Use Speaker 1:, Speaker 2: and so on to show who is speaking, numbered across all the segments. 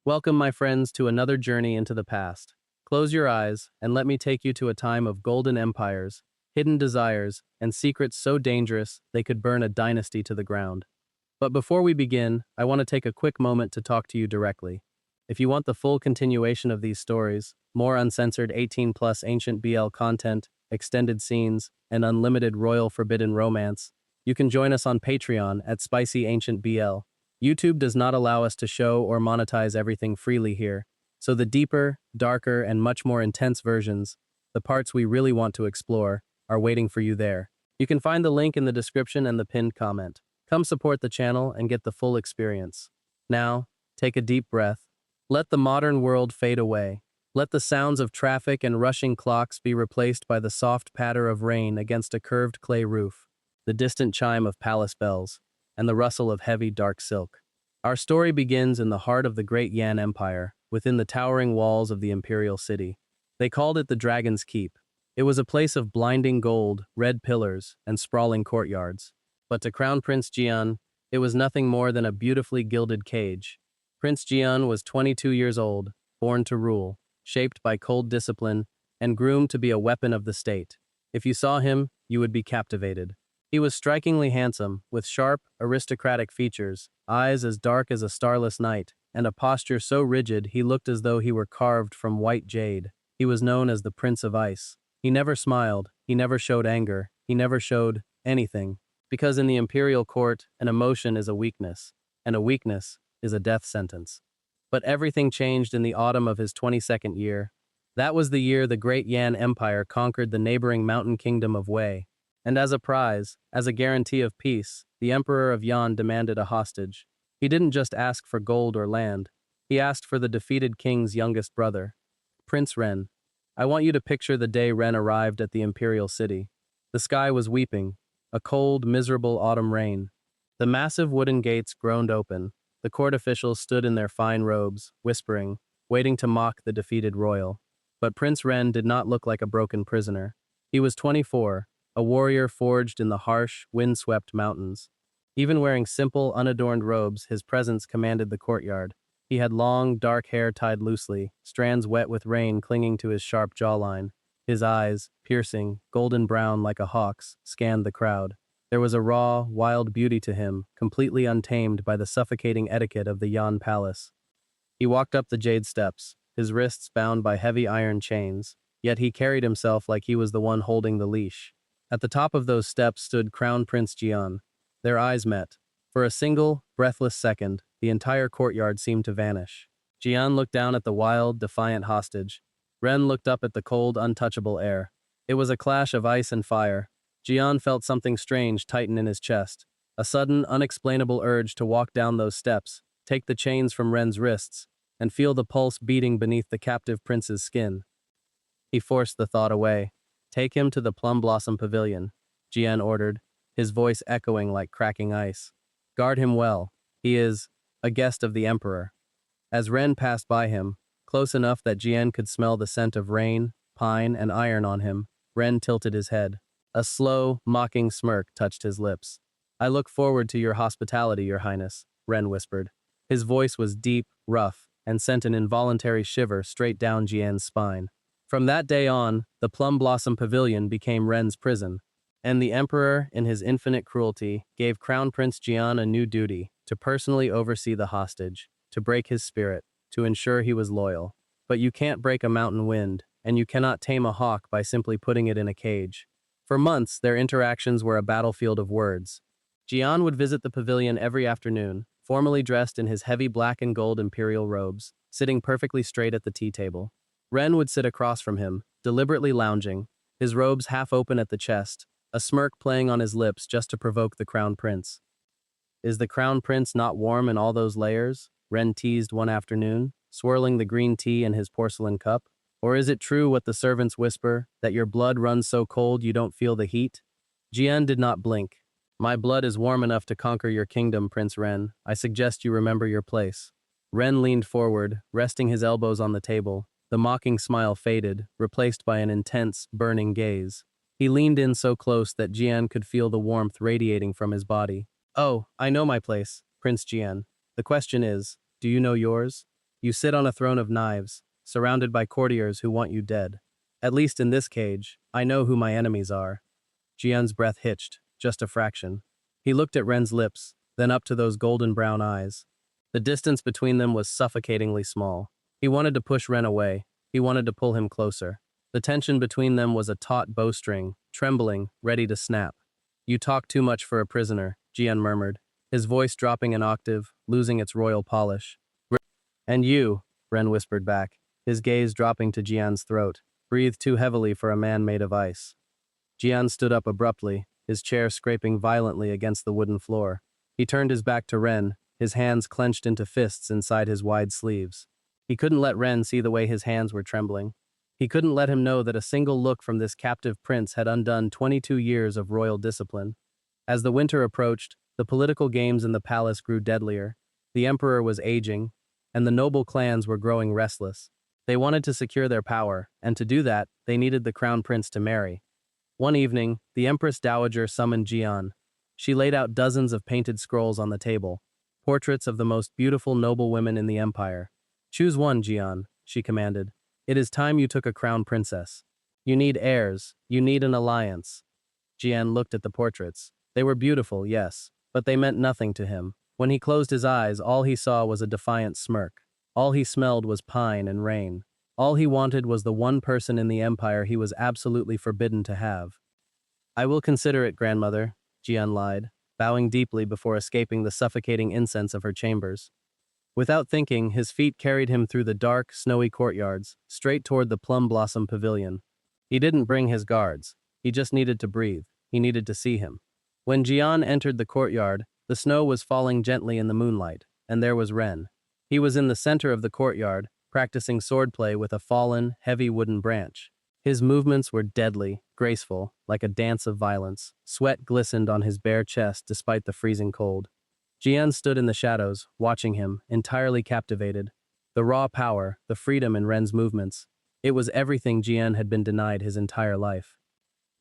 Speaker 1: Welcome, my friends, to another journey into the past. Close your eyes and let me take you to a time of golden empires, hidden desires, and secrets so dangerous they could burn a dynasty to the ground. But before we begin, I want to take a quick moment to talk to you directly. If you want the full continuation of these stories, more uncensored 18+ ancient BL content, extended scenes, and unlimited royal forbidden romance, you can join us on Patreon at SpicyAncientBL. YouTube does not allow us to show or monetize everything freely here, so the deeper, darker, and much more intense versions, the parts we really want to explore, are waiting for you there. You can find the link in the description and the pinned comment. Come support the channel and get the full experience. Now, take a deep breath. Let the modern world fade away. Let the sounds of traffic and rushing clocks be replaced by the soft patter of rain against a curved clay roof, the distant chime of palace bells, and the rustle of heavy, dark silk. Our story begins in the heart of the great Jian Empire, within the towering walls of the imperial city. They called it the Dragon's Keep. It was a place of blinding gold, red pillars, and sprawling courtyards. But to Crown Prince Jian, it was nothing more than a beautifully gilded cage. Prince Jian was 22 years old, born to rule, shaped by cold discipline, and groomed to be a weapon of the state. If you saw him, you would be captivated. He was strikingly handsome, with sharp, aristocratic features, eyes as dark as a starless night, and a posture so rigid he looked as though he were carved from white jade. He was known as the Prince of Ice. He never smiled, he never showed anger, he never showed anything. Because in the imperial court, an emotion is a weakness, and a weakness is a death sentence. But everything changed in the autumn of his 22nd year. That was the year the great Jian Empire conquered the neighboring mountain kingdom of Wei. And as a prize, as a guarantee of peace, the Emperor of Jian demanded a hostage. He didn't just ask for gold or land. He asked for the defeated king's youngest brother, Prince Ren. I want you to picture the day Ren arrived at the imperial city. The sky was weeping, a cold, miserable autumn rain. The massive wooden gates groaned open. The court officials stood in their fine robes, whispering, waiting to mock the defeated royal. But Prince Ren did not look like a broken prisoner. He was 24, a warrior forged in the harsh, wind-swept mountains. Even wearing simple, unadorned robes, his presence commanded the courtyard. He had long, dark hair tied loosely, strands wet with rain clinging to his sharp jawline. His eyes, piercing, golden brown like a hawk's, scanned the crowd. There was a raw, wild beauty to him, completely untamed by the suffocating etiquette of the Jian Palace. He walked up the jade steps, his wrists bound by heavy iron chains, yet he carried himself like he was the one holding the leash. At the top of those steps stood Crown Prince Jian. Their eyes met. For a single, breathless second, the entire courtyard seemed to vanish. Jian looked down at the wild, defiant hostage. Ren looked up at the cold, untouchable air. It was a clash of ice and fire. Jian felt something strange tighten in his chest. A sudden, unexplainable urge to walk down those steps, take the chains from Ren's wrists, and feel the pulse beating beneath the captive prince's skin. He forced the thought away. Take him to the Plum Blossom Pavilion, Jian ordered, his voice echoing like cracking ice. Guard him well. He is a guest of the Emperor. As Ren passed by him, close enough that Jian could smell the scent of rain, pine, and iron on him, Ren tilted his head. A slow, mocking smirk touched his lips. I look forward to your hospitality, Your Highness, Ren whispered. His voice was deep, rough, and sent an involuntary shiver straight down Jian's spine. From that day on, the Plum Blossom Pavilion became Ren's prison, and the Emperor, in his infinite cruelty, gave Crown Prince Jian a new duty, to personally oversee the hostage, to break his spirit, to ensure he was loyal. But you can't break a mountain wind, and you cannot tame a hawk by simply putting it in a cage. For months, their interactions were a battlefield of words. Jian would visit the pavilion every afternoon, formally dressed in his heavy black and gold imperial robes, sitting perfectly straight at the tea table. Ren would sit across from him, deliberately lounging, his robes half open at the chest, a smirk playing on his lips just to provoke the Crown Prince. Is the Crown Prince not warm in all those layers? Ren teased one afternoon, swirling the green tea in his porcelain cup. Or is it true what the servants whisper, that your blood runs so cold you don't feel the heat? Jian did not blink. My blood is warm enough to conquer your kingdom, Prince Ren. I suggest you remember your place. Ren leaned forward, resting his elbows on the table. The mocking smile faded, replaced by an intense, burning gaze. He leaned in so close that Jian could feel the warmth radiating from his body. Oh, I know my place, Prince Jian. The question is, do you know yours? You sit on a throne of knives, surrounded by courtiers who want you dead. At least in this cage, I know who my enemies are. Jian's breath hitched, just a fraction. He looked at Ren's lips, then up to those golden brown eyes. The distance between them was suffocatingly small. He wanted to push Ren away. He wanted to pull him closer. The tension between them was a taut bowstring, trembling, ready to snap. You talk too much for a prisoner, Jian murmured, his voice dropping an octave, losing its royal polish. And you, Ren whispered back, his gaze dropping to Jian's throat, breathed too heavily for a man made of ice. Jian stood up abruptly, his chair scraping violently against the wooden floor. He turned his back to Ren, his hands clenched into fists inside his wide sleeves. He couldn't let Ren see the way his hands were trembling. He couldn't let him know that a single look from this captive prince had undone 22 years of royal discipline. As the winter approached, the political games in the palace grew deadlier. The emperor was aging, and the noble clans were growing restless. They wanted to secure their power, and to do that, they needed the crown prince to marry. One evening, the Empress Dowager summoned Jian. She laid out dozens of painted scrolls on the table, portraits of the most beautiful noble women in the empire. Choose one, Jian, she commanded. It is time you took a crown princess. You need heirs, you need an alliance. Jian looked at the portraits. They were beautiful, yes, but they meant nothing to him. When he closed his eyes, all he saw was a defiant smirk. All he smelled was pine and rain. All he wanted was the one person in the empire he was absolutely forbidden to have. I will consider it, grandmother, Jian lied, bowing deeply before escaping the suffocating incense of her chambers. Without thinking, his feet carried him through the dark, snowy courtyards, straight toward the plum blossom pavilion. He didn't bring his guards. He just needed to breathe. He needed to see him. When Jian entered the courtyard, the snow was falling gently in the moonlight, and there was Ren. He was in the center of the courtyard, practicing swordplay with a fallen, heavy wooden branch. His movements were deadly, graceful, like a dance of violence. Sweat glistened on his bare chest despite the freezing cold. Jian stood in the shadows, watching him, entirely captivated. The raw power, the freedom in Ren's movements. It was everything Jian had been denied his entire life.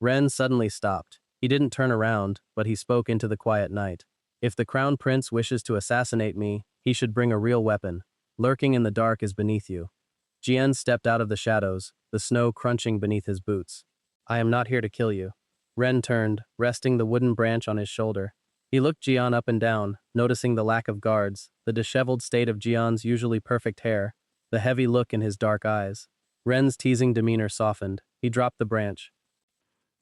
Speaker 1: Ren suddenly stopped. He didn't turn around, but he spoke into the quiet night. If the crown prince wishes to assassinate me, he should bring a real weapon. Lurking in the dark is beneath you. Jian stepped out of the shadows, the snow crunching beneath his boots. I am not here to kill you. Ren turned, resting the wooden branch on his shoulder. He looked Jian up and down, noticing the lack of guards, the disheveled state of Jian's usually perfect hair, the heavy look in his dark eyes. Ren's teasing demeanor softened. He dropped the branch.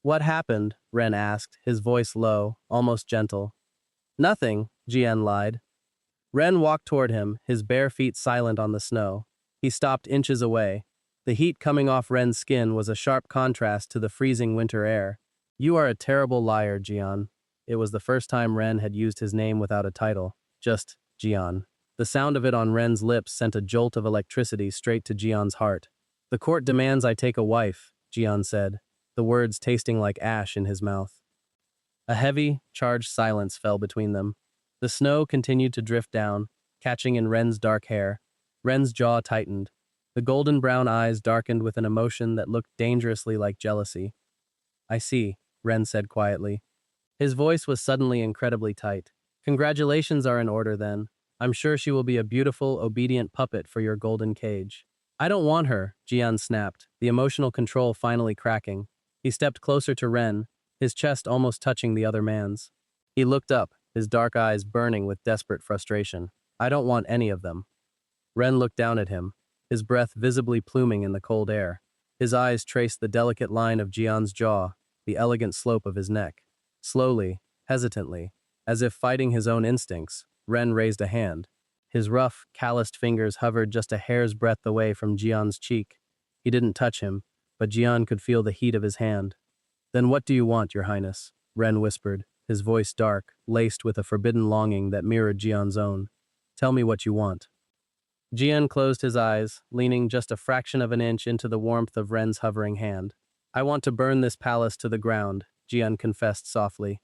Speaker 1: What happened? Ren asked, his voice low, almost gentle. Nothing, Jian lied. Ren walked toward him, his bare feet silent on the snow. He stopped inches away. The heat coming off Ren's skin was a sharp contrast to the freezing winter air. You are a terrible liar, Jian. It was the first time Ren had used his name without a title. Just Jian. The sound of it on Ren's lips sent a jolt of electricity straight to Jian's heart. The court demands I take a wife, Jian said, the words tasting like ash in his mouth. A heavy, charged silence fell between them. The snow continued to drift down, catching in Ren's dark hair. Ren's jaw tightened. The golden brown eyes darkened with an emotion that looked dangerously like jealousy. I see, Ren said quietly. His voice was suddenly incredibly tight. Congratulations are in order then. I'm sure she will be a beautiful, obedient puppet for your golden cage. I don't want her, Jian snapped, the emotional control finally cracking. He stepped closer to Ren, his chest almost touching the other man's. He looked up, his dark eyes burning with desperate frustration. I don't want any of them. Ren looked down at him, his breath visibly pluming in the cold air. His eyes traced the delicate line of Jian's jaw, the elegant slope of his neck. Slowly, hesitantly, as if fighting his own instincts, Ren raised a hand. His rough, calloused fingers hovered just a hair's breadth away from Jian's cheek. He didn't touch him, but Jian could feel the heat of his hand. Then what do you want, Your Highness? Ren whispered, his voice dark, laced with a forbidden longing that mirrored Jian's own. Tell me what you want. Jian closed his eyes, leaning just a fraction of an inch into the warmth of Ren's hovering hand. I want to burn this palace to the ground, Jian confessed softly.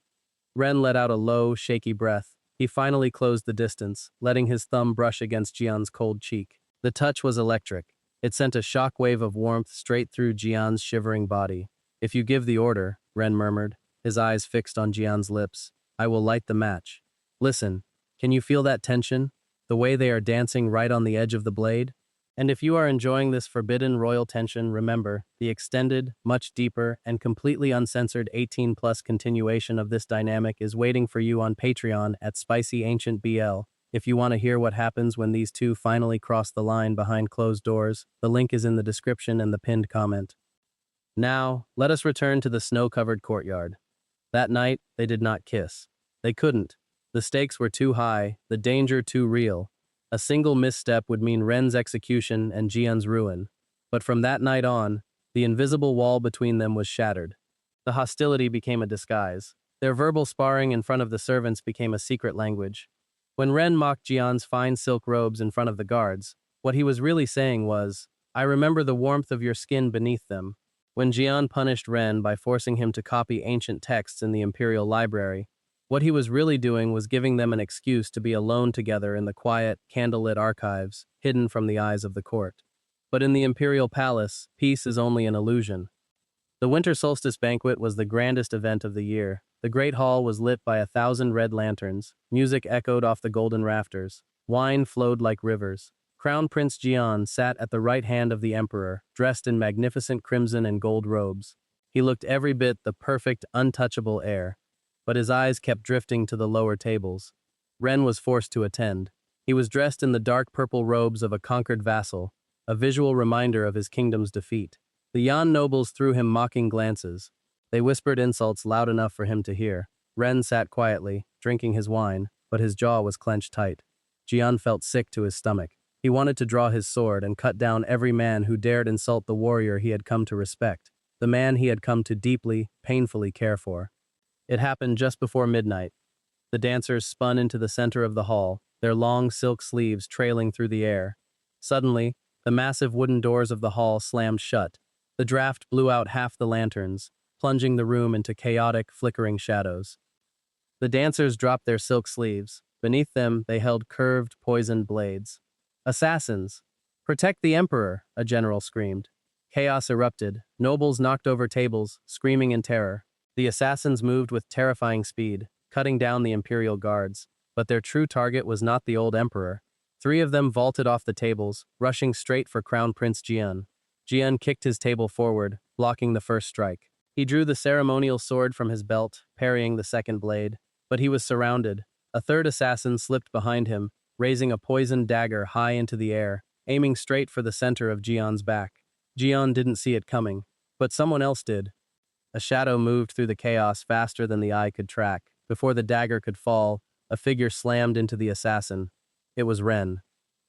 Speaker 1: Ren let out a low, shaky breath. He finally closed the distance, letting his thumb brush against Jian's cold cheek. The touch was electric. It sent a shock wave of warmth straight through Jian's shivering body. If you give the order, Ren murmured, his eyes fixed on Jian's lips, I will light the match. Listen, can you feel that tension? The way they are dancing right on the edge of the blade? And if you are enjoying this forbidden royal tension, remember, the extended, much deeper, and completely uncensored 18-plus continuation of this dynamic is waiting for you on Patreon at SpicyAncientBL. If you want to hear what happens when these two finally cross the line behind closed doors, the link is in the description and the pinned comment. Now, let us return to the snow-covered courtyard. That night, they did not kiss. They couldn't. The stakes were too high, the danger too real. A single misstep would mean Ren's execution and Jian's ruin. But from that night on, the invisible wall between them was shattered. The hostility became a disguise. Their verbal sparring in front of the servants became a secret language. When Ren mocked Jian's fine silk robes in front of the guards, what he was really saying was, "I remember the warmth of your skin beneath them." When Jian punished Ren by forcing him to copy ancient texts in the Imperial Library, what he was really doing was giving them an excuse to be alone together in the quiet, candlelit archives, hidden from the eyes of the court. But in the Imperial Palace, peace is only an illusion. The winter solstice banquet was the grandest event of the year. The great hall was lit by 1,000 red lanterns, music echoed off the golden rafters, wine flowed like rivers. Crown Prince Jian sat at the right hand of the emperor, dressed in magnificent crimson and gold robes. He looked every bit the perfect, untouchable heir. But his eyes kept drifting to the lower tables. Ren was forced to attend. He was dressed in the dark purple robes of a conquered vassal, a visual reminder of his kingdom's defeat. The Jian nobles threw him mocking glances. They whispered insults loud enough for him to hear. Ren sat quietly, drinking his wine, but his jaw was clenched tight. Jian felt sick to his stomach. He wanted to draw his sword and cut down every man who dared insult the warrior he had come to respect, the man he had come to deeply, painfully care for. It happened just before midnight. The dancers spun into the center of the hall, their long silk sleeves trailing through the air. Suddenly, the massive wooden doors of the hall slammed shut. The draft blew out half the lanterns, plunging the room into chaotic, flickering shadows. The dancers dropped their silk sleeves. Beneath them, they held curved, poisoned blades. "Assassins! Protect the emperor!" a general screamed. Chaos erupted. Nobles knocked over tables, screaming in terror. The assassins moved with terrifying speed, cutting down the imperial guards. But their true target was not the old emperor. 3 of them vaulted off the tables, rushing straight for Crown Prince Jian. Jian kicked his table forward, blocking the first strike. He drew the ceremonial sword from his belt, parrying the second blade. But he was surrounded. A third assassin slipped behind him, raising a poisoned dagger high into the air, aiming straight for the center of Jian's back. Jian didn't see it coming, but someone else did. A shadow moved through the chaos faster than the eye could track. Before the dagger could fall, a figure slammed into the assassin. It was Ren.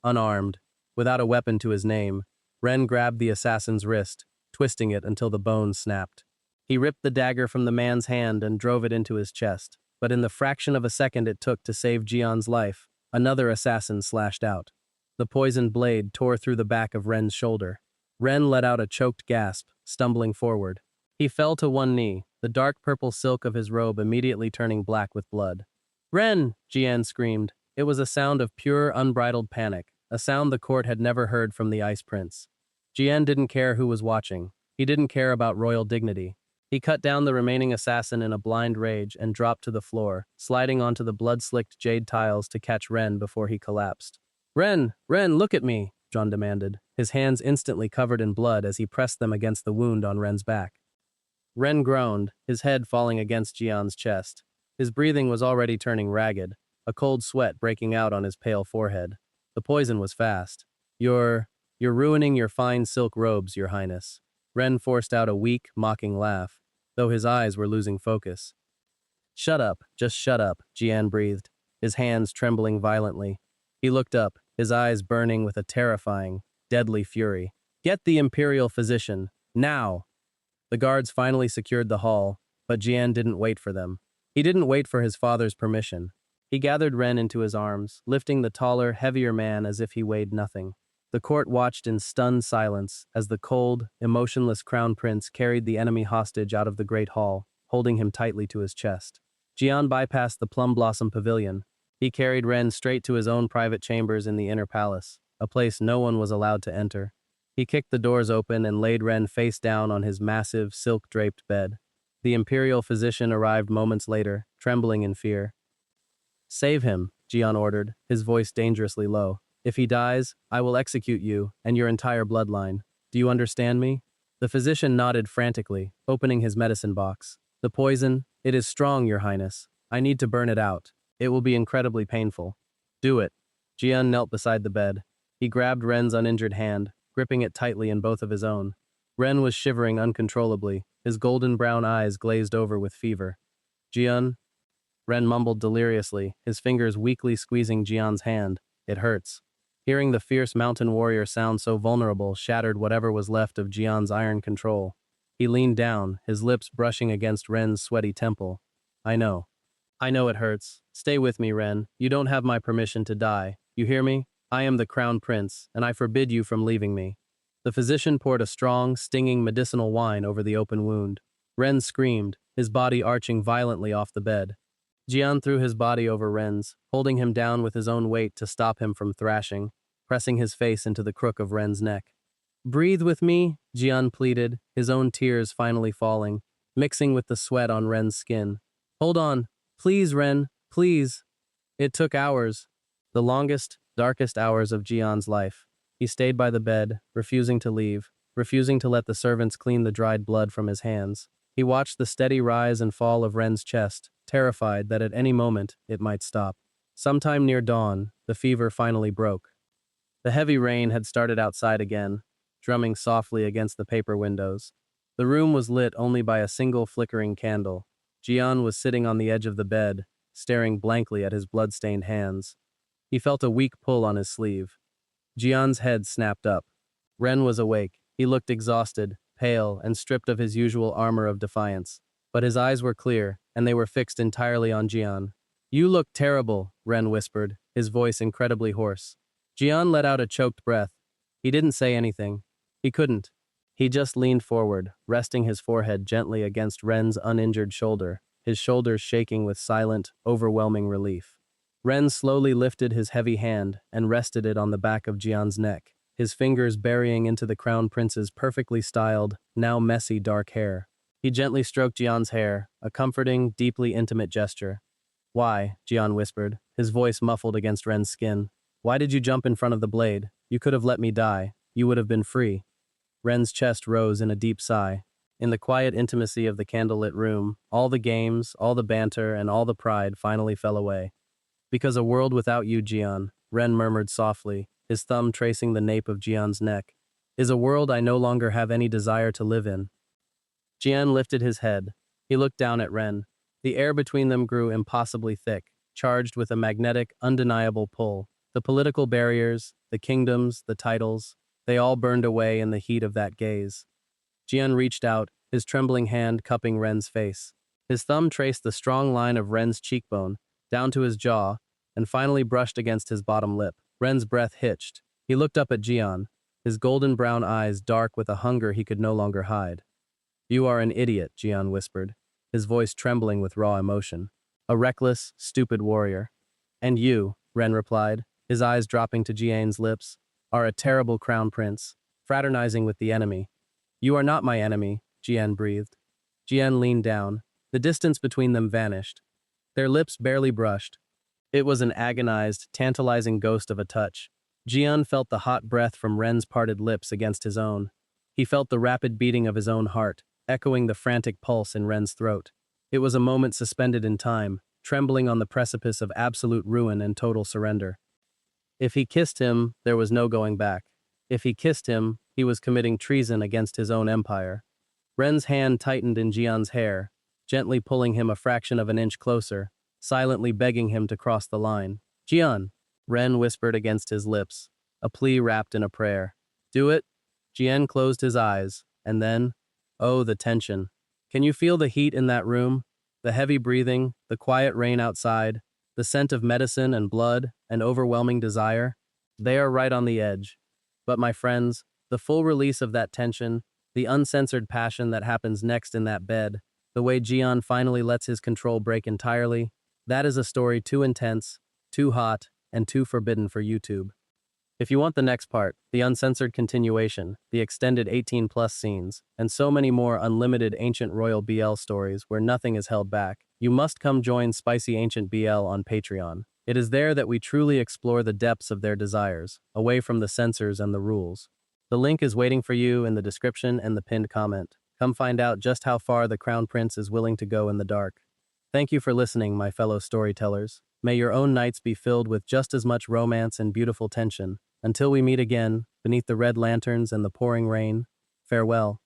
Speaker 1: Unarmed, without a weapon to his name, Ren grabbed the assassin's wrist, twisting it until the bones snapped. He ripped the dagger from the man's hand and drove it into his chest. But in the fraction of a second it took to save Jian's life, another assassin slashed out. The poisoned blade tore through the back of Ren's shoulder. Ren let out a choked gasp, stumbling forward. He fell to one knee, the dark purple silk of his robe immediately turning black with blood. "Ren!" Jian screamed. It was a sound of pure, unbridled panic, a sound the court had never heard from the Ice Prince. Jian didn't care who was watching. He didn't care about royal dignity. He cut down the remaining assassin in a blind rage and dropped to the floor, sliding onto the blood-slicked jade tiles to catch Ren before he collapsed. "Ren! Ren, look at me!" Jian demanded, his hands instantly covered in blood as he pressed them against the wound on Ren's back. Ren groaned, his head falling against Jian's chest. His breathing was already turning ragged, a cold sweat breaking out on his pale forehead. The poison was fast. You're ruining your fine silk robes, Your Highness." Ren forced out a weak, mocking laugh, though his eyes were losing focus. "Shut up, just shut up," Jian breathed, his hands trembling violently. He looked up, his eyes burning with a terrifying, deadly fury. "Get the imperial physician, now!" The guards finally secured the hall, but Jian didn't wait for them. He didn't wait for his father's permission. He gathered Ren into his arms, lifting the taller, heavier man as if he weighed nothing. The court watched in stunned silence as the cold, emotionless crown prince carried the enemy hostage out of the great hall, holding him tightly to his chest. Jian bypassed the Plum Blossom Pavilion. He carried Ren straight to his own private chambers in the inner palace, a place no one was allowed to enter. He kicked the doors open and laid Ren face down on his massive, silk-draped bed. The imperial physician arrived moments later, trembling in fear. "Save him," Jian ordered, his voice dangerously low. If he dies, I will execute you and your entire bloodline. Do you understand me? The physician nodded frantically, opening his medicine box. The poison, it is strong, Your Highness. I need to burn it out. It will be incredibly painful. Do it. Jian knelt beside the bed. He grabbed Ren's uninjured hand, gripping it tightly in both of his own. Ren was shivering uncontrollably, his golden brown eyes glazed over with fever. Jian? Ren mumbled deliriously, his fingers weakly squeezing Jian's hand. It hurts. Hearing the fierce mountain warrior sound so vulnerable shattered whatever was left of Jian's iron control. He leaned down, his lips brushing against Ren's sweaty temple. I know. I know it hurts. Stay with me, Ren. You don't have my permission to die. You hear me? I am the crown prince, and I forbid you from leaving me. The physician poured a strong, stinging medicinal wine over the open wound. Ren screamed, his body arching violently off the bed. Jian threw his body over Ren's, holding him down with his own weight to stop him from thrashing, pressing his face into the crook of Ren's neck. Breathe with me, Jian pleaded, his own tears finally falling, mixing with the sweat on Ren's skin. Hold on. Please, Ren, please. It took hours. The longest, darkest hours of Jian's life. He stayed by the bed, refusing to leave, refusing to let the servants clean the dried blood from his hands. He watched the steady rise and fall of Ren's chest, terrified that at any moment it might stop. Sometime near dawn, the fever finally broke. The heavy rain had started outside again, drumming softly against the paper windows. The room was lit only by a single flickering candle. Jian was sitting on the edge of the bed, staring blankly at his blood-stained hands. He felt a weak pull on his sleeve. Jian's head snapped up. Ren was awake. He looked exhausted, pale, and stripped of his usual armor of defiance. But his eyes were clear, and they were fixed entirely on Jian. You look terrible, Ren whispered, his voice incredibly hoarse. Jian let out a choked breath. He didn't say anything. He couldn't. He just leaned forward, resting his forehead gently against Ren's uninjured shoulder, his shoulders shaking with silent, overwhelming relief. Ren slowly lifted his heavy hand and rested it on the back of Jian's neck, his fingers burying into the crown prince's perfectly styled, now messy dark hair. He gently stroked Jian's hair, a comforting, deeply intimate gesture. Why? Jian whispered, his voice muffled against Ren's skin. Why did you jump in front of the blade? You could have let me die. You would have been free. Ren's chest rose in a deep sigh. In the quiet intimacy of the candlelit room, all the games, all the banter, and all the pride finally fell away. Because a world without you, Jian, Ren murmured softly, his thumb tracing the nape of Jian's neck, is a world I no longer have any desire to live in. Jian lifted his head. He looked down at Ren. The air between them grew impossibly thick, charged with a magnetic, undeniable pull. The political barriers, the kingdoms, the titles, they all burned away in the heat of that gaze. Jian reached out, his trembling hand cupping Ren's face. His thumb traced the strong line of Ren's cheekbone, down to his jaw, and finally brushed against his bottom lip. Ren's breath hitched. He looked up at Jian, his golden brown eyes dark with a hunger he could no longer hide. You are an idiot, Jian whispered, his voice trembling with raw emotion. A reckless, stupid warrior. And you, Ren replied, his eyes dropping to Jian's lips, are a terrible crown prince, fraternizing with the enemy. You are not my enemy, Jian breathed. Jian leaned down. The distance between them vanished. Their lips barely brushed. It was an agonized, tantalizing ghost of a touch. Jian felt the hot breath from Ren's parted lips against his own. He felt the rapid beating of his own heart, echoing the frantic pulse in Ren's throat. It was a moment suspended in time, trembling on the precipice of absolute ruin and total surrender. If he kissed him, there was no going back. If he kissed him, he was committing treason against his own empire. Ren's hand tightened in Jian's hair, gently pulling him a fraction of an inch closer, silently begging him to cross the line. Jian, Ren whispered against his lips, a plea wrapped in a prayer. Do it? Jian closed his eyes, and then, oh, the tension. Can you feel the heat in that room? The heavy breathing, the quiet rain outside, the scent of medicine and blood, and overwhelming desire? They are right on the edge. But my friends, the full release of that tension, the uncensored passion that happens next in that bed, the way Jian finally lets his control break entirely, that is a story too intense, too hot, and too forbidden for YouTube. If you want the next part, the uncensored continuation, the extended 18+ scenes, and so many more unlimited ancient royal BL stories where nothing is held back, you must come join Spicy Ancient BL on Patreon. It is there that we truly explore the depths of their desires, away from the censors and the rules. The link is waiting for you in the description and the pinned comment. Come find out just how far the Crown Prince is willing to go in the dark. Thank you for listening, my fellow storytellers. May your own nights be filled with just as much romance and beautiful tension. Until we meet again, beneath the red lanterns and the pouring rain, farewell.